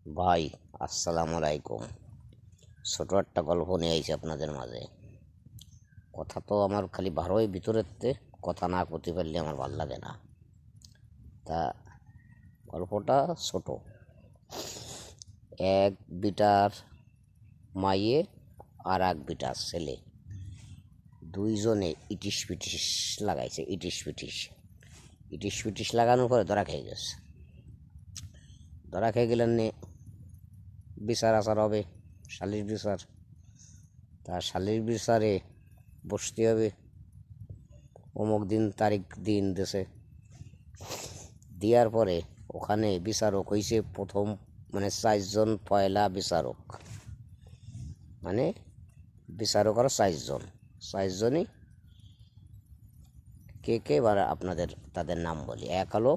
ভাই, আসসালামু আলাইকুম। ছোট একটা গল্প নিয়ে আইছি আপনাদের মাঝে। কথা তো আমার খালি ভালোই ভিতরেতে, কথা না করতে পারলে আমার ভাল লাগে না। তা গল্পটা ছোট। এক বিটার মাইয়ে আর এক বিটার ছেলে, দুইজনে ইটিস পিটিস লাগাইছে। ইটিস পিটিস লাগানোর পরে ধরা খেয়ে গেছে। ধরা খেয়ে গেলেন নে, বিচার আচার হবে, শালির বিচার। তা শালির বিচারে বসতে হবে। অমুক দিন তারিখ দিন দেশে দেওয়ার পরে ওখানে বিচারক হয়েছে প্রথম, মানে 4জন পয়লা বিচারক, মানে বিচারক আরও 4জনই। কে কে এবার আপনাদের তাদের নাম বলি। এক হলো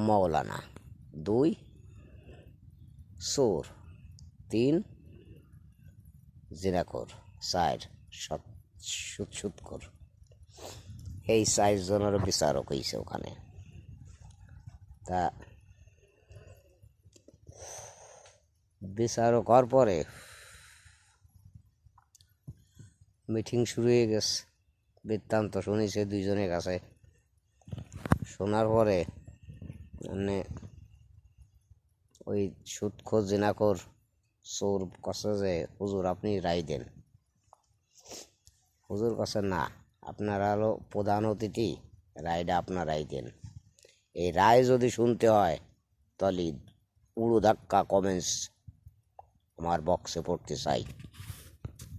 মৌলানা, 2 চোর, 3 জিনাখোর, 4 সুৎখোর। এই 4জনের বিচারক হয়েছে ওখানে। তা বিচারক হওয়ার পরে মিটিং শুরু হয়ে গেছে। বৃত্তান্ত শুনেছে দুইজনের কাছে। শোনার পরে মানে ওই সুৎখোর জিনাখোর চোর কাছে যে, হুজুর আপনি রায় দেন। হুজুর কাছে না, আপনারা হলো প্রধান অতিথি, রায়টা আপনারাই দেন। এই রায় যদি শুনতে হয় তাহলে উড়ো ধাক্কা কমেন্টস আমার বক্সে পড়তে চাই।